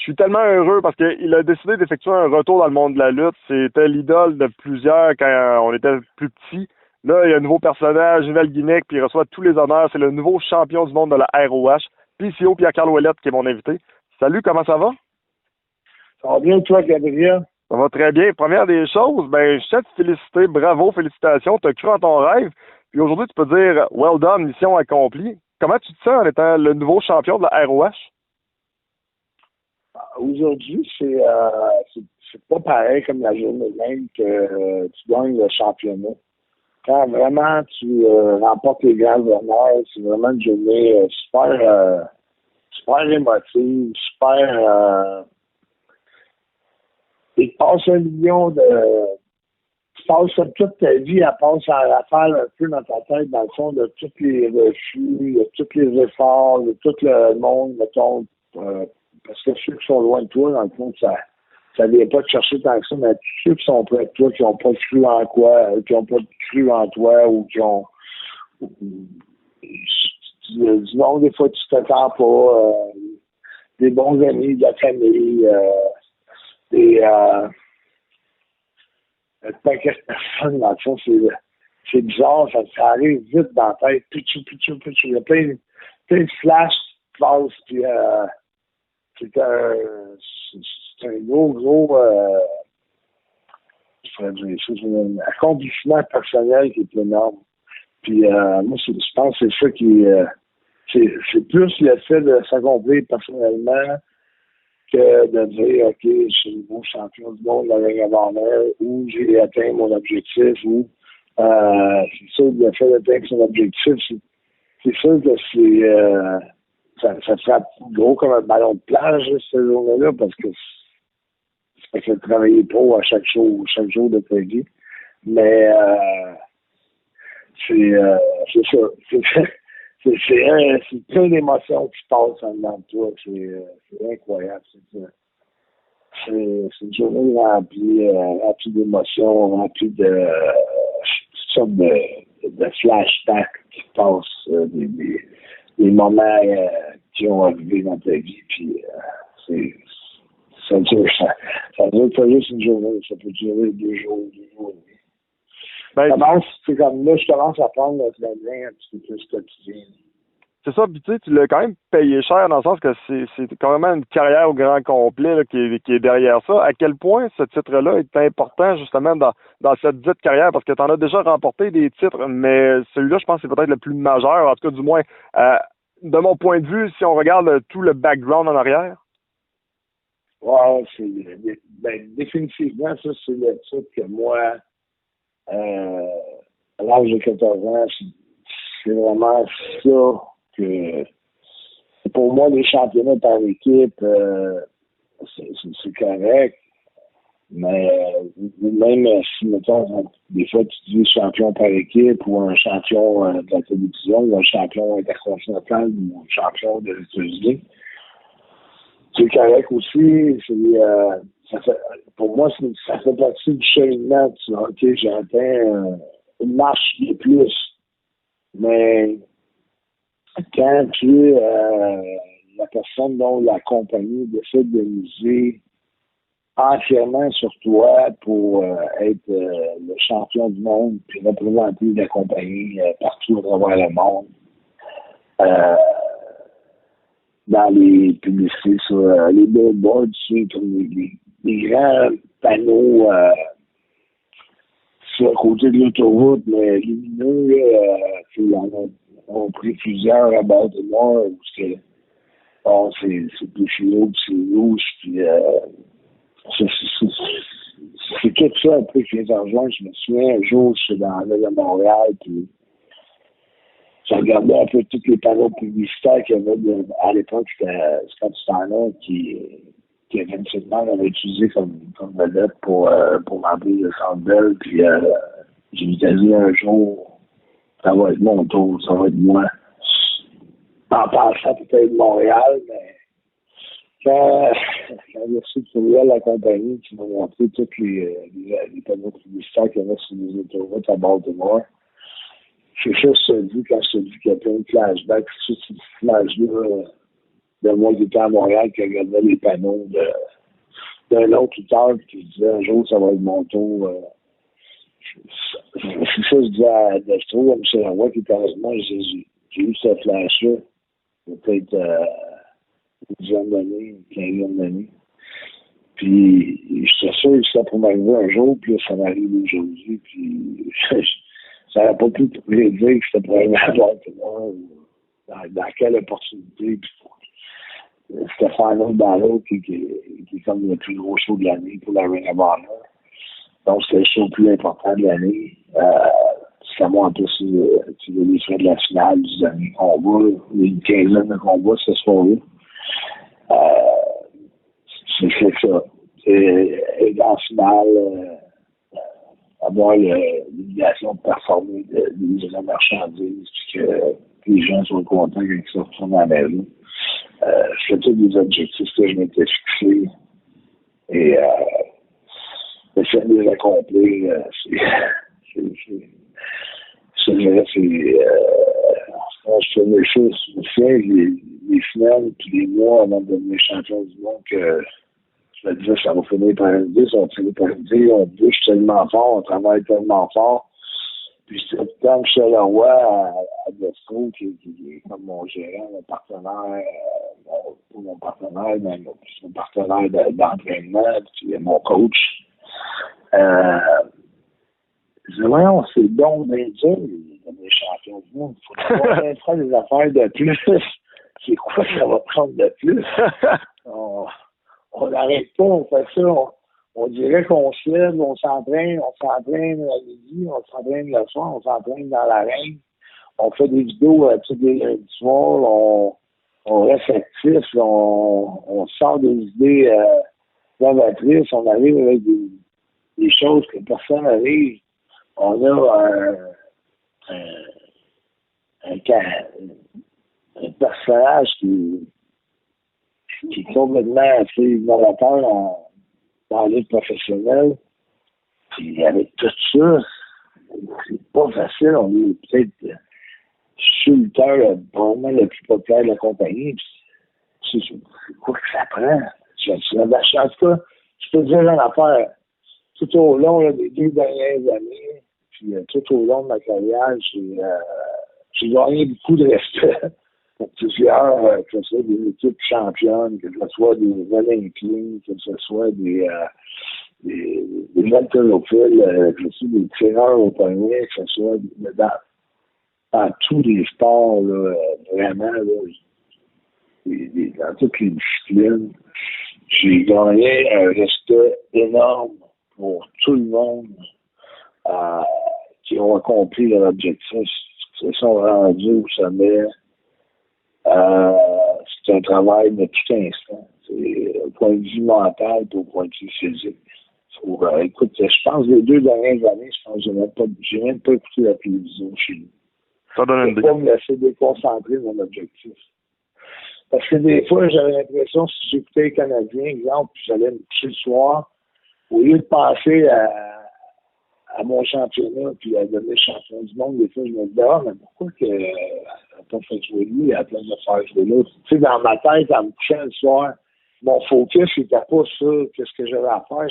Je suis tellement heureux parce qu'il a décidé d'effectuer un retour dans le monde de la lutte. C'était l'idole de plusieurs quand on était plus petits. Là, il y a un nouveau personnage, Gabriel Gignac, puis il reçoit tous les honneurs. C'est le nouveau champion du monde de la ROH PCO, Pierre-Carl Ouellet, qui est mon invité. Salut, comment ça va? Ça va bien, toi, Gabriel? Ça va très bien. Première des choses, je tiens à te féliciter. Bravo, félicitations. Tu as cru en ton rêve. Puis aujourd'hui, tu peux dire well done, mission accomplie. Comment tu te sens en étant le nouveau champion de la ROH? Aujourd'hui, c'est pas pareil comme la journée même que tu gagnes le championnat. Quand vraiment tu remportes les grands honneurs, c'est vraiment une journée super émotive, super... il passe 1 million de... Tu passes toute ta vie à passer à rafale un peu dans ta tête, dans le fond, de tous les refus, de tous les efforts, de tout le monde, mettons, parce que ceux qui sont loin de toi, dans le fond, ça vient pas te chercher tant que ça, mais tous ceux qui sont près de toi, qui n'ont pas cru en quoi, qui n'ont pas cru en toi, ou qui ont... Disons, des fois, tu t'attends pas, des bons amis de la famille, des... paquet de personnes, dans le fond, c'est bizarre, ça arrive vite dans la tête, puis il y a plein de flashs qui passent, puis c'est un gros un accomplissement personnel qui est énorme. Puis moi, je pense que c'est ça qui c'est plus le fait de s'accomplir personnellement que de dire, OK, je suis le nouveau champion du monde de la Ring of Honor, ou j'ai atteint mon objectif, ou c'est sûr que le fait d'atteindre son objectif, c'est sûr que ça frappe gros comme un ballon de plage, cette journée-là, parce que ça fait travailler pro à chaque jour de ta vie. Mais c'est ça. C'est plein d'émotions qui passent en dedans de toi. C'est incroyable. C'est une journée remplie d'émotions, remplie de toutes sortes de flashbacks qui passent, des moments qui ont arrivé dans ta vie. Puis ça dure pas juste une journée, ça peut durer 2 jours. C'est comme là, je commence à prendre le train un petit peu plus quotidien. C'est ça, puis tu l'as quand même payé cher dans le sens que c'est carrément une carrière au grand complet là, qui est derrière ça. À quel point ce titre-là est important justement dans cette dite carrière, parce que tu en as déjà remporté des titres, mais celui-là, je pense que c'est peut-être le plus majeur, en tout cas du moins, de mon point de vue, si on regarde tout le background en arrière. Ouais, définitivement, ça, c'est le titre que moi, à l'âge de 14 ans, c'est vraiment ça que pour moi, les championnats par équipe, c'est correct. Mais même si, mettons, des fois tu dis champion par équipe ou un champion de la télévision ou un champion intercontinental ou un champion des États-Unis, c'est correct aussi. Pour moi, ça fait partie du cheminement. Tu vois, OK, j'ai atteint une marche de plus. Mais quand tu es la personne dont la compagnie décide de miser entièrement sur toi pour être le champion du monde puis représenter la compagnie partout à travers le monde, dans les publicités sur les billboards, comme les grands panneaux sur le côté de l'autoroute, mais lumineux, on a pris plusieurs à Baltimore où c'est plus chelou, c'est rouge, puis c'est tout ça un peu qui vient de rejoindre. Je me souviens, un jour, je suis dans la ville de Montréal, puis j'ai regardé un peu tous les panneaux publicitaires qu'il y avait à l'époque, c'était Scott Steiner qui éventuellement avait utilisé comme vedette pour remplir le Centre Bell. Puis j'ai dit un jour, ça va être mon tour, ça va être moi. En passant peut-être de Montréal, mais quand j'ai reçu le courriel de la compagnie qui m'a montré tous les panneaux publicitaires qu'il y avait sur les autoroutes à Baltimore, c'est ça que je te dis quand je te dis qu'il y a plein de flashbacks. Cette image-là, de moi qui était à Montréal, qui regardait les panneaux d'un autre lutteur, qui disait un jour, ça va être mon tour. C'est ça que je disais à Destro, à Michel Roy, qui était avec moi, j'ai eu ce flash-là, peut-être une dizaine d'années, une quinzaine d'années. Puis, j'étais sûr que c'était pour m'arriver un jour, puis là, ça m'arrive aujourd'hui, puis ça n'aurait pas pu prédire que c'était pour arriver à voir tout le monde, dans quelle opportunité, puis c'était Final Battle qui est comme le plus gros show de l'année pour la Ring of Honor. Donc, c'était le show le plus important de l'année. C'est à moi, en plus, tu veux les frais de la finale du dernier combat, une quinzaine de combats ce soir-là. C'est ça. Et dans la finale, avoir l'obligation de performer, de livrer la marchandise, puis que les gens soient contents quand ils se retournent à la maison. C'est tous des objectifs que je m'étais fixés. Et essayer de les accomplir, je fais mes choses, je fais les semaines puis les mois avant de devenir champion du monde que je me disais ça va finir par arriver, ça va finir par arriver, on bouge tellement fort, on travaille tellement fort. Puis c'est comme Michel Roy à Destro, qui est comme mon gérant, mon partenaire, pas mon partenaire, mais mon partenaire d'entraînement, puis mon coach. Je dis, voyons, c'est bon, mais dur, les champions du monde. Il faut faire des affaires de plus. C'est quoi que ça va prendre de plus? On n'arrête pas, on fait ça. On dirait qu'on se lève, on s'entraîne à midi, on s'entraîne le soir, on s'entraîne dans l'arène. On fait des vidéos tous les lundis soirs, on reste actif, on sort des idées novatrices, on arrive avec des choses que personne n'arrive. On a un personnage qui est complètement assez innovateur dans la lutte professionnelle. Puis avec tout ça, c'est pas facile. On est peut-être sur le lutteur vraiment le plus populaire de la compagnie. Puis, c'est quoi que ça prend? En tout cas, je peux dire une affaire. Tout au long des 2 dernières années, puis tout au long de ma carrière, j'ai gagné beaucoup de respect pour plusieurs, que ce soit des équipes championnes, que ce soit des Olympiens, que ce soit des haltérophiles, que ce soit des tireurs au poignet, que ce soit dans tous les sports, là, vraiment, là, dans toutes les disciplines. J'ai gagné un respect énorme pour tout le monde qui ont accompli leur objectif, qui se sont rendus au sommet. C'est un travail de tout instant. C'est au point de vue mental et au point de vue physique. Écoute, je pense que les 2 dernières années, je pense que j'ai même pas écouté la télévision chez nous. Ça donne une idée. Je ne peux pas me laisser déconcentrer de mon objectif. Parce que des fois, j'avais l'impression, si j'écoutais les Canadiens, exemple, puis j'allais me coucher le soir, au lieu de penser à mon championnat puis à devenir champion du monde, des fois, je me disais, mais pourquoi qu'elle n'a pas fait jouer lui à la place de faire jouer l'autre? Tu sais, dans ma tête, en me couchant le soir, mon focus n'était pas sur ce que j'avais à faire.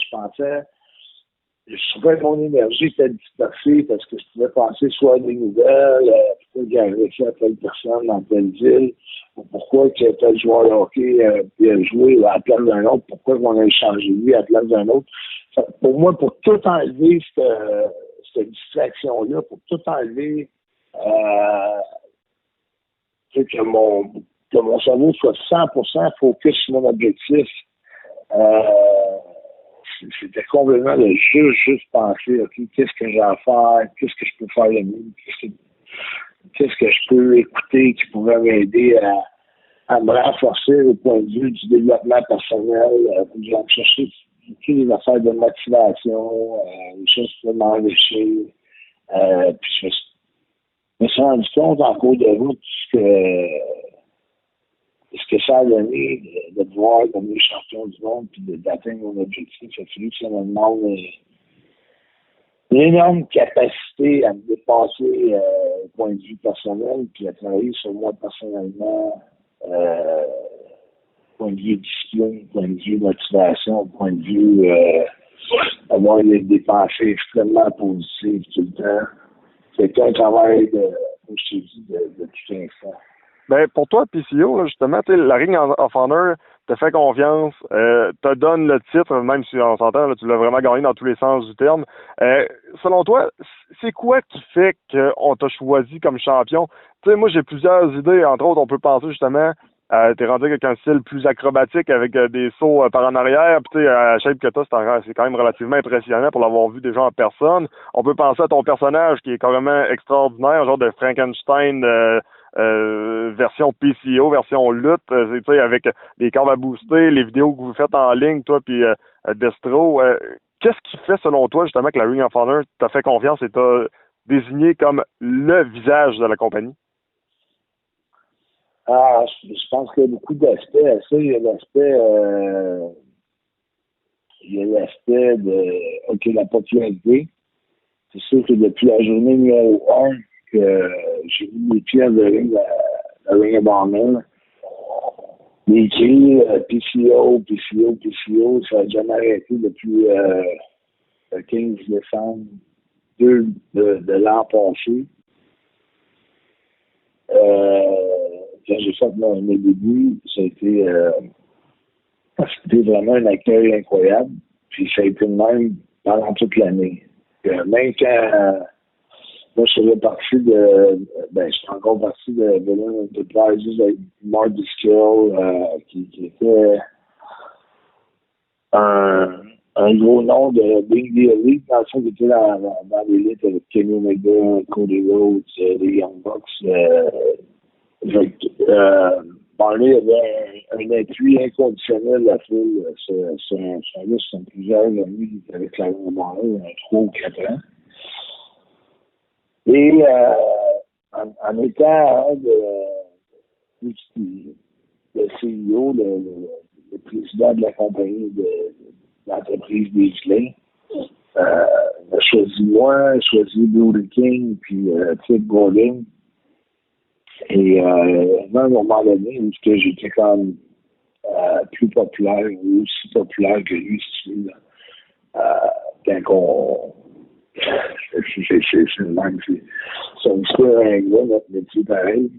Je trouvais que mon énergie était dispersée parce que je pouvais penser soit à des nouvelles, pourquoi il y avait réussi à telle personne dans telle ville, ou pourquoi tel joueur de hockey a joué à la place d'un autre, pourquoi on a échangé lui à la place d'un autre. Pour moi, pour tout enlever cette distraction-là, pour tout enlever que mon cerveau soit 100% focus sur mon objectif, c'était complètement de juste penser, OK, qu'est-ce que j'ai à faire, qu'est-ce que je peux faire de mieux, qu'est-ce que je peux écouter qui pourrait m'aider à me renforcer au point de vue du développement personnel, j'ai cherché toutes les affaires de motivation, les choses qui peuvent m'enrichir. Puis je me suis rendu compte en cours de route ce que ça a donné de pouvoir devenir champion du monde puis d'atteindre mon objectif. Il a fallu que ça me demande une énorme capacité à me dépasser au point de vue personnel puis à travailler sur moi personnellement point de vue discipline, point de vue motivation, point de vue avoir des pensées extrêmement positives tout le temps. C'est un travail comme je t'ai dit, de tout instant. Ben, pour toi, PCO, là, justement, la Ring of Honor te fait confiance, te donne le titre, même si on s'entend, là, tu l'as vraiment gagné dans tous les sens du terme. Selon toi, c'est quoi qui fait qu'on t'a choisi comme champion? Tu sais, moi, j'ai plusieurs idées. Entre autres, on peut penser justement, t'es rendu avec un style plus acrobatique avec des sauts par en arrière. Puis, tu sais, à la shape que t'as, c'est quand même relativement impressionnant pour l'avoir vu déjà en personne. On peut penser à ton personnage qui est carrément extraordinaire, genre de Frankenstein, version PCO, version lutte, tu sais, avec les cordes à booster, les vidéos que vous faites en ligne, toi puis Destro. Qu'est-ce qui fait, selon toi, justement, que la Ring of Honor t'a fait confiance et t'a désigné comme le visage de la compagnie? Je pense qu'il y a beaucoup d'aspects à ça. Il y a l'aspect de la popularité. C'est sûr que depuis la journée numéro 1 que j'ai vu les pièces de la Ring of Honor, les cris PCO, ça n'a jamais arrêté depuis le 15 décembre de l'an passé. Quand j'ai fait mes débuts, c'était vraiment un accueil incroyable. Puis ça a été le même pendant toute l'année. Même quand moi je faisais partie je suis encore partie de l'Enterprise avec Mark Diskel, qui était un gros nom de Big Deal League, dans le fond, qui était dans l'élite avec Kenny Omega, Cody Rhodes, les Young Bucks. Barney avait un appui inconditionnel de la foule. C'est un plusieurs amis avec la Romain, 3 ou 4 ans. Et en étant le CEO, le président de la compagnie de l'entreprise Grizzly, a choisi moi, a choisi Brody King, puis Ted Gordon. Et à un moment donné, où j'étais comme plus populaire ou aussi populaire que lui, si tu veux, quand on... c'est le même. C'est un petit peu un gars, notre métier pareil.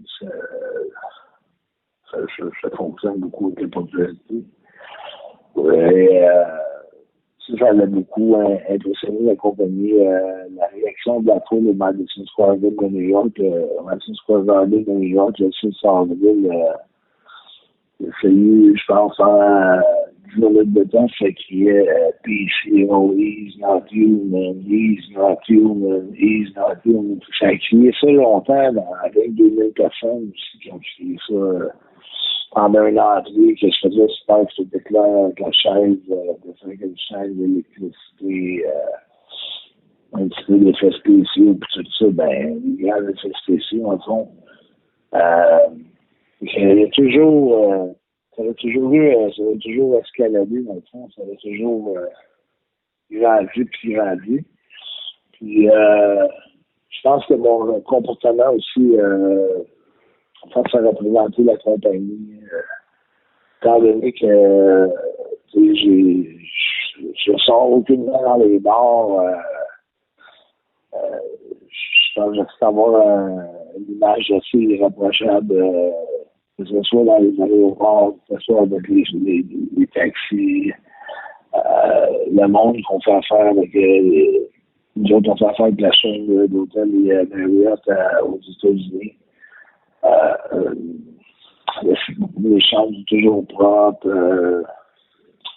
Ça fonctionne beaucoup avec la popularité. Et ça l'a beaucoup impressionné la compagnie. La réaction de la foule au Madison Square Garden de New York, Madison Square Garden de New York, le 6 avril, il a fallu, je pense, en 10 minutes de temps, ça criait PCO, he's not human, he's not human, he's not human. Ça a crié ça longtemps, avec 2000 personnes aussi qui ont crié ça. Pendant un entrée que je faisais super, que c'était clair avec la chaise, de faire une chaise d'électricité, un petit peu d'effets spéciaux, puis tout ça, les grands effets spéciaux, en fond. Ça a toujours escaladé, dans le fond, ça a toujours grandi, puis grandi. Puis, je pense que mon comportement aussi, face à représenter la compagnie, étant donné que je sors aucunement dans les bars, je pense que j'essaie d'avoir une image assez irréprochable, que ce soit dans les aéroports, que ce soit avec les taxis, le monde qu'on fait affaire avec, nous autres on fait affaire avec la chaîne d'hôtel et Marriott aux États-Unis. Les chambres sont toujours propres.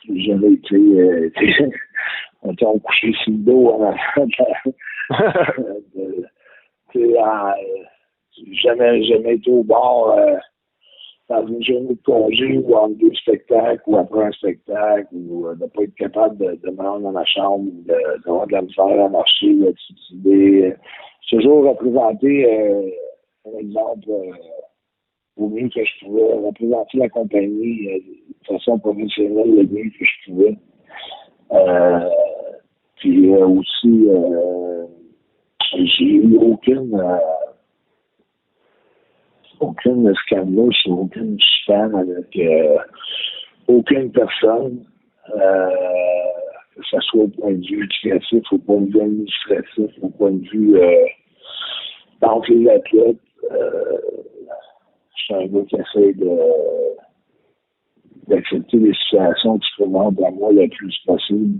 J'ai jamais été on était couché sur le dos en avant jamais été au bar dans une journée de congé ou entre 2 spectacles ou après un spectacle ou de ne pas être capable de me rendre dans ma chambre ou d'avoir de la misère à marcher, de s'utiliser. J'ai toujours représenté un exemple au mieux que je pouvais, représenter la compagnie de façon professionnelle le mieux que je pouvais. Puis aussi, j'ai eu aucune scandale, aucune chicane avec aucune personne, que ce soit au point de vue créatif, au point de vue administratif, au point de vue entre les athlètes. Je suis un gars qui essaie d'accepter les situations qui se présentent à moi le plus possible.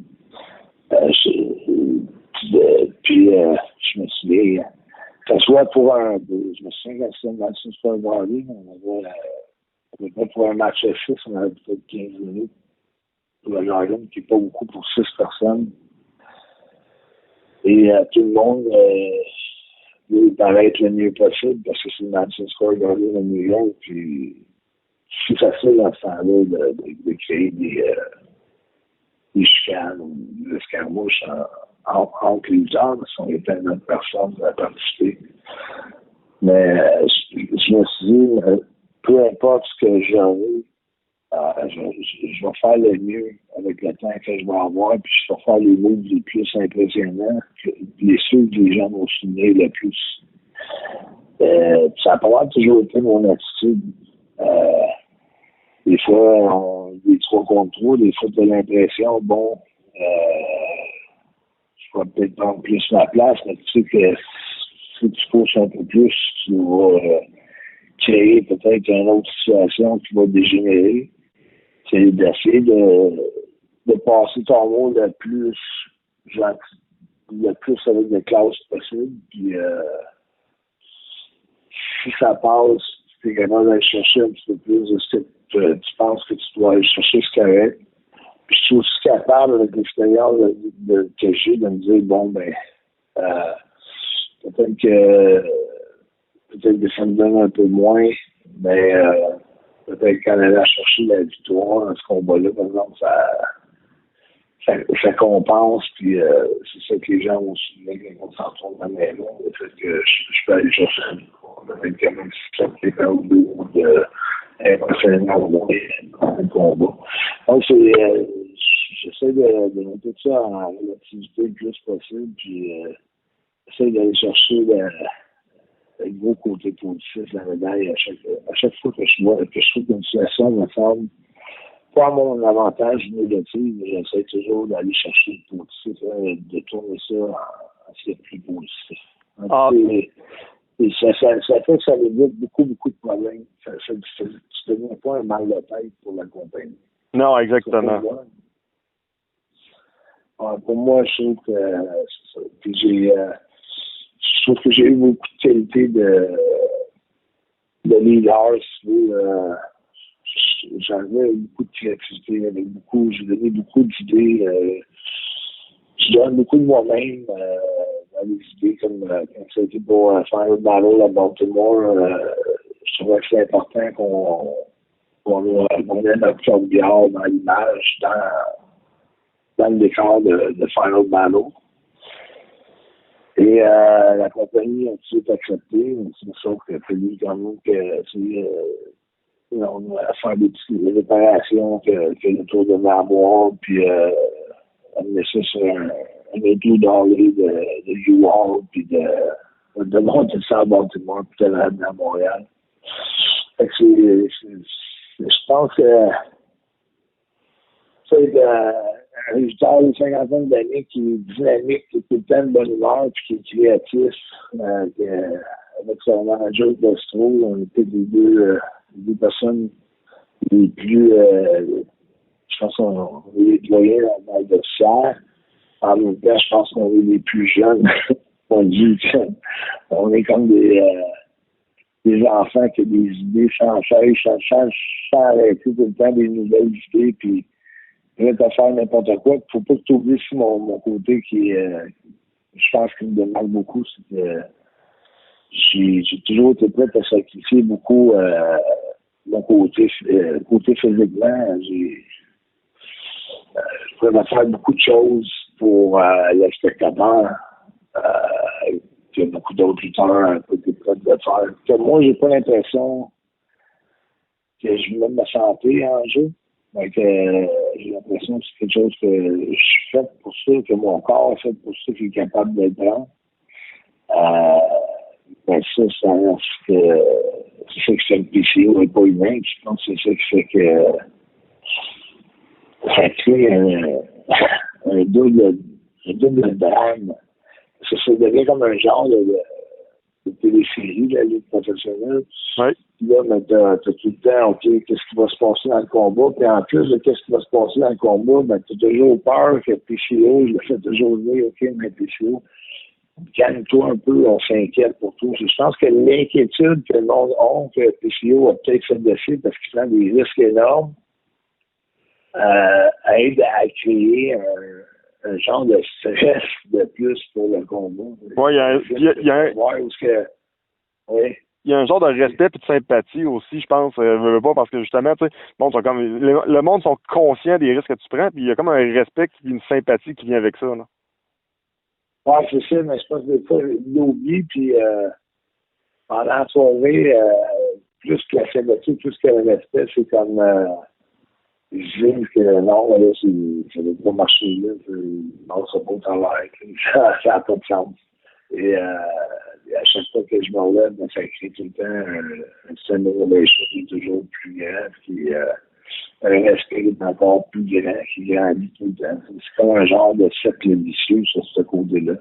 Puis, je me souviens, que ce soit pour je me souviens quand c'était dans le Super Bowl, on avait pour un match à 6, on avait peut-être 15 minutes pour le Garden, qui n'est pas beaucoup pour 6 personnes. Et tout le monde veut paraître le mieux possible parce que c'est le Madison Square Garden à New York. Puis c'est facile dans ce temps-là de créer des chicanes ou des escarmouches entre les gens, parce qu'on est tellement de personnes à participer. Mais je me suis dit, peu importe ce que j'aurai, je vais faire le mieux avec le temps que je vais avoir, puis je vais faire les moves les plus impressionnants, ceux que les gens vont souligner le plus. Ça a pas mal toujours été mon attitude. Des fois, des 3 contre 3, des fois, tu as l'impression, je vais peut-être prendre plus ma place, mais tu sais que si tu pousses un peu plus, tu vas créer peut-être une autre situation qui va dégénérer. C'est d'essayer de passer ton mot le plus avec de classe possible. Puis si ça passe, tu es capable d'aller chercher un petit peu plus de ce que tu penses que tu dois aller chercher, c'est correct. Puis je suis aussi capable, avec l'expérience que j'ai, de me dire, peut-être que ça me donne un peu moins, mais peut-être qu'en allant chercher la victoire dans ce combat-là, par exemple, ça compense, puis c'est ça que les gens vont se souvenir quand on s'en retourne à la maison, le fait que je peux aller chercher la victoire, peut-être quand même si ça fait un ou deux impressionnant au moins dans le combat. Donc, j'essaie de monter ça en relativité le plus possible, puis j'essaie d'aller chercher le gros côté positif de la médaille à chaque fois que je trouve qu'une situation me semble pas à mon avantage négatif, mais j'essaie toujours d'aller chercher le positif, de tourner ça en ce qui est plus positif. Et ça fait que ça évite beaucoup de problèmes. Tu ne deviens pas un mal de tête pour la compagnie. Non, exactement. Pour moi, je trouve que c'est ça. Puis je trouve que j'ai eu beaucoup de qualité de leader. J'avais beaucoup de créativité, j'ai donné beaucoup d'idées. Je donne beaucoup de moi-même dans les idées, comme quand ça a été pour faire le battle à Baltimore. Je trouvais que c'est important qu'on ait notre sauvegarde dans l'image, dans le décor de Final Battle. Et la compagnie a tout accepté, c'est sûr que c'est lui quand même que on a faire des petites réparations que le tour de l'armoire, puis amener ça sur un étau d'enlée de U-Haul, puis de monter ça à Baltimore, puis de l'amener à Montréal. Fait que je pense que c'est un résultat de 50 d'années qui est dynamique, qui est tout le temps de bonne humeur, puis qui est créatif. Avec son manager Destro, on était des deux personnes les plus, je pense qu'on est les doyens dans le vestiaire. En même temps, je pense qu'on est les plus jeunes. On dit qu'on est comme des enfants qui ont des idées sans arrêter tout le temps des nouvelles idées, puis prêt à faire n'importe quoi. Faut pas que tu oublies aussi mon côté qui je pense qu'il me demande beaucoup, c'est que j'ai toujours été prêt à sacrifier beaucoup mon côté physiquement. Je pourrais faire beaucoup de choses pour le spectateur que beaucoup d'autres lutteurs un peu prêts de faire. Que moi, j'ai pas l'impression que je mets ma santé en jeu. Donc, j'ai l'impression que c'est quelque chose que je suis fait pour ça, que mon corps est fait pour ça, qu'il est capable de le prendre. Ben ça reste que c'est ça qui fait le PCO et pas humain. Je pense que c'est ça qui fait que ça crée un double drame. Ça devient comme un genre de télésérie, la Ligue professionnelle. Oui. Là, mais t'as tout le temps, OK, qu'est-ce qui va se passer dans le combat? Puis en plus de qu'est-ce qui va se passer dans le combat, ben, t'as toujours peur que PCO, je le fais toujours dire, OK, mais PCO, calme-toi un peu, on s'inquiète pour tout. Je pense que l'inquiétude que le monde a, que PCO a peut-être fait dessus parce qu'il prend des risques énormes, aide à créer un genre de stress de plus pour le combat. Oui, il y a un genre de respect et de sympathie aussi, je pense. Veux pas, parce que justement, tu sais, bon, le monde sont conscients des risques que tu prends, puis il y a comme un respect et une sympathie qui vient avec ça. Là. Ouais, c'est ça, mais je pense que des fois, il oublie, puis pendant la soirée, plus que la sympathie, plus que le respect, c'est comme je dis que non, là, ça ne va pas marcher là, non, ça va pas travailler, ça n'a pas de sens. Et à chaque fois que je me relève, ça crée tout le temps un système qui est toujours plus grand, puis un respect qui est encore plus grand, qui grandit tout le temps. C'est comme un genre de cercle vicieux sur ce côté-là.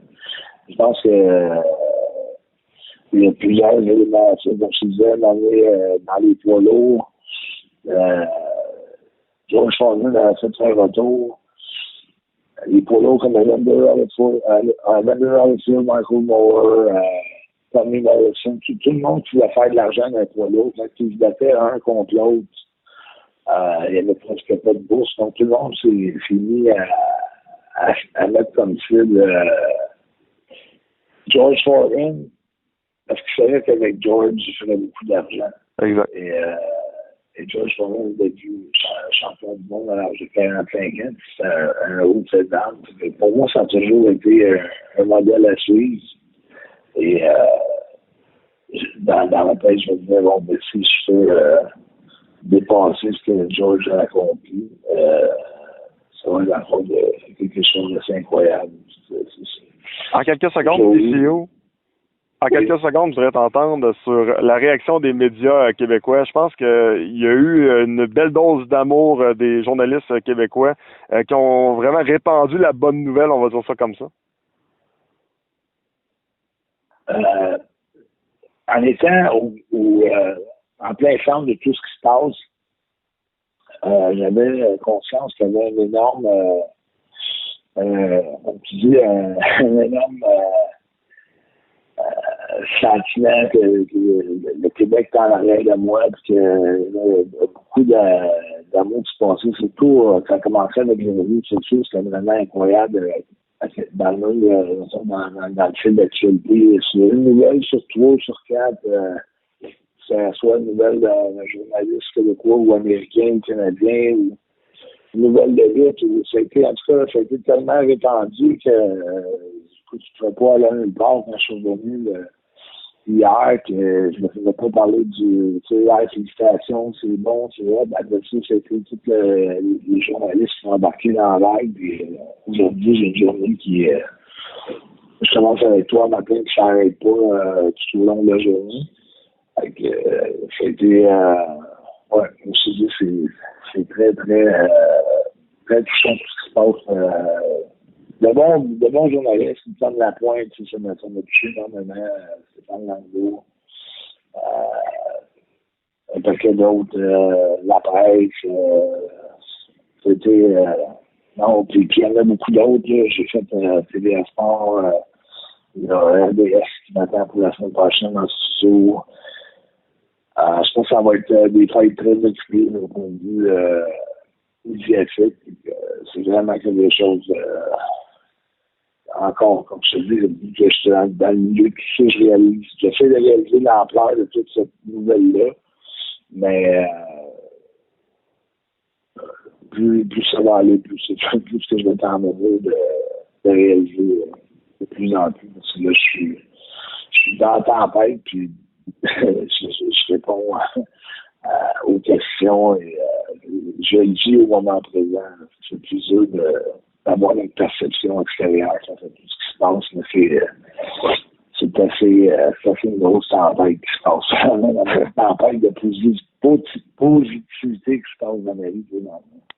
Je pense que il y a plusieurs éléments, comme je disais, dans les poids lourds. George Foreman a fait un retour. Les poids lourds comme Evander Holyfield, Michael Moore, Tommy Morrison, tout le monde qui voulait faire de l'argent dans les poids lourds. Quand ils se battaient un contre l'autre, il n'y avait presque pas de bourse. Donc tout le monde s'est mis à mettre comme cible George Foreman, parce qu'il savait qu'avec George, il ferait beaucoup d'argent. Exact. Et George Foreman est devenu champion du monde à l'âge de 45 ans. C'est un haut de cette dame. Pour moi, ça a toujours été un modèle à suivre. Et dans la tête, je me disais, bon, ben, si je peux dépasser ce que George a accompli, ça va être la faute de quelque chose d'assez incroyable. En quelques secondes, PCO. En quelques secondes, je voudrais t'entendre sur la réaction des médias québécois. Je pense qu'il y a eu une belle dose d'amour des journalistes québécois qui ont vraiment répandu la bonne nouvelle, on va dire ça comme ça. En étant en plein centre de tout ce qui se passe, j'avais conscience qu'il y avait un énorme, comme tu dis, un énorme sentiment que le Québec est en arrière de moi, puis que beaucoup d'amour qui se passait, surtout quand ça commençait avec les revues sociaux, c'était vraiment incroyable dans le fil d'actualité. Sur une nouvelle sur 3 sur 4, c'est soit une nouvelle d'un journaliste québécois ou américain ou canadien ou une nouvelle de lutte. Ça a été, en tout cas, ça a été tellement répandu que tu ne pourrais pas aller à nulle part quand je suis revenu hier, que je ne me faisais pas parler du, tu sais, félicitations, c'est bon, c'est vrai. Après ça, c'était tous les journalistes qui sont embarqués dans la vague. Puis aujourd'hui, j'ai une journée qui est. Je commence avec toi matin, puis ça n'arrête pas tout au long de la journée. C'était. Ouais, je me suis dit, c'est très, très, très touchant tout ce qui se passe. De bons journalistes, Stéphane Lapointe, ça m'a touché énormément, Stéphane Lango, un paquet d'autres, la presse, c'était, non, puis il y en a beaucoup d'autres, là. J'ai fait TVA Sport, il y a RDS qui m'attend pour la semaine prochaine en studio. Je pense que ça va être des travails très occupés au point de vue médiatique. C'est vraiment quelque chose encore, comme je te dis, depuis que je suis dans le milieu, puis j'essaie de réaliser l'ampleur de toute cette nouvelle-là, mais plus ça va aller, plus que je vais être en mesure de réaliser de plus en plus. Parce que là, je suis dans la tempête, puis je réponds aux questions et je le dis au moment présent. C'est plus dur d'avoir une perception extérieure sur tout ce qui se passe, mais c'est assez une grosse tempête qui se passe. Une tempête de positivité que je passe dans ma vie.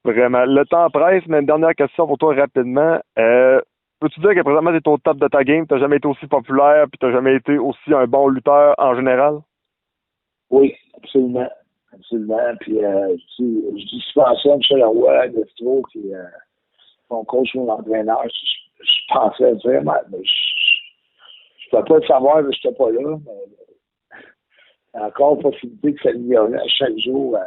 Vraiment. Le temps presse, mais une dernière question pour toi rapidement. Peux-tu dire que présentement, tu es au top de ta game, tu n'as jamais été aussi populaire, puis tu n'as jamais été aussi un bon lutteur en général? Oui, absolument. Absolument. Puis je dis souvent ça à Michel Roy, Gastro, qui est mon coach ou mon entraîneur. Je pensais vraiment, mais je ne peux pas le savoir, mais je n'étais pas là. Mais encore possibilité que ça s'améliorer à chaque jour à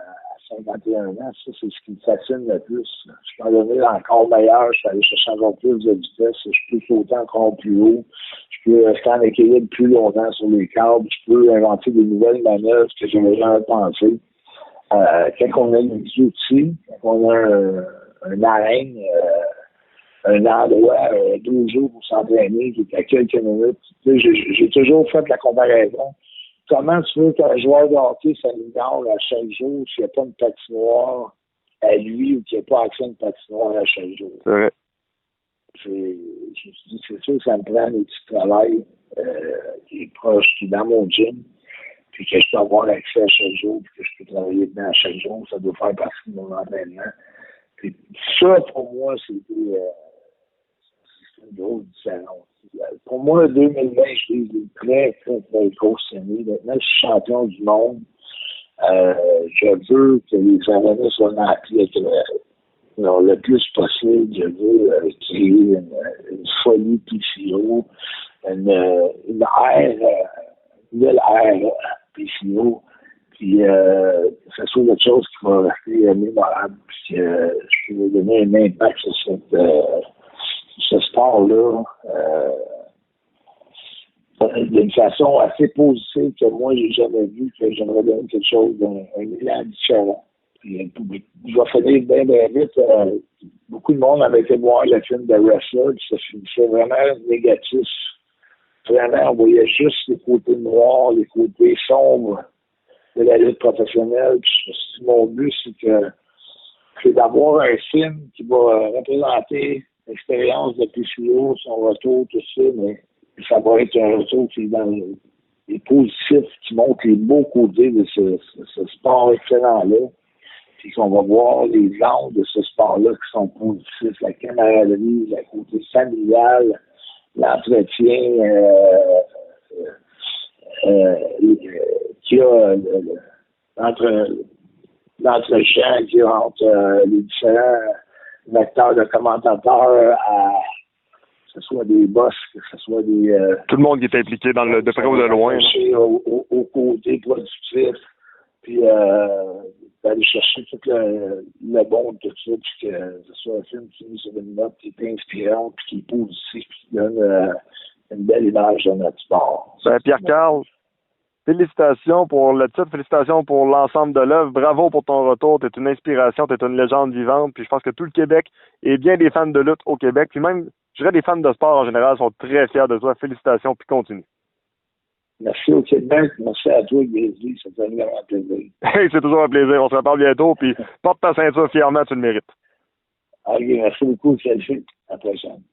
51 ans. Ça, c'est ce qui me fascine le plus. Je peux en devenir encore meilleur, je peux aller chercher encore plus de vitesse, je peux sauter encore plus haut, je peux rester en équilibre plus longtemps sur les câbles, je peux inventer des nouvelles manœuvres que je n'avais jamais pensé. Quand on a des outils, quand on a un arène, un endroit, 12 jours pour s'entraîner, qui est à quelques minutes, j'ai toujours fait la comparaison. Comment tu veux qu'un joueur de hockey s'améliore à chaque jour s'il n'y a pas une patinoire à lui ou qu'il n'y a pas accès à une patinoire à chaque jour? C'est vrai. C'est sûr que ça me prend un petit travail qui est proche, qui est dans mon gym, puis que je peux avoir accès à chaque jour, puis que je peux travailler dedans à chaque jour. Ça doit faire partie de mon entraînement. Puis ça, pour moi, c'est une grosse différence. Pour moi, 2020, je vis une très, très, très grosse année. Maintenant, je suis champion du monde. Je veux que les arénas soient remplis avec le plus possible. Je veux créer une folie PCO, une nouvelle ère PCO, puis que ce soit quelque chose qui va rester mémorable, puis que je peux donner un impact sur ce sport-là d'une façon assez positive que moi, j'ai jamais vu, que j'aimerais donner quelque chose d'un élan différent. Puis, je vais finir bien vite. Beaucoup de monde avait été voir le film de Wrestler, puis ça finissait vraiment négatif. Vraiment, on voyait juste les côtés noirs, les côtés sombres de la lutte professionnelle. Puis je me suis dit, mon but, c'est d'avoir un film qui va représenter l'expérience de PCO, son retour, tout ça, mais ça va être un retour qui est dans les positifs, qui montre les beaux côtés de ce sport excellent-là, puis qu'on va voir les angles de ce sport-là qui sont positifs, la camaraderie, le côté familial, l'entretien qu'il y a entre l'entrechamp qu'il y a entre les différents acteurs de commentateurs que ce soit des boss, que ce soit des... tout le monde qui est impliqué dans de près ou de loin. Au côté productif, puis d'aller chercher tout le bon de tout ça, puis que ce soit un film qui met sur une note qui est inspirante, puis qui est positif, puis qui donne une belle image de notre sport. Pierre-Carl, félicitations pour le titre, félicitations pour l'ensemble de l'œuvre. Bravo pour ton retour. Tu es une inspiration, tu es une légende vivante. Puis je pense que tout le Québec et bien des fans de lutte au Québec, puis même, je dirais, des fans de sport en général sont très fiers de toi. Félicitations, puis continue. Merci au Québec. Merci à toi, Grizzly. C'est un grand plaisir. C'est toujours un plaisir. On se reparle bientôt. Puis porte ta ceinture fièrement, tu le mérites. OK, merci beaucoup, Chelsea. À la prochaine.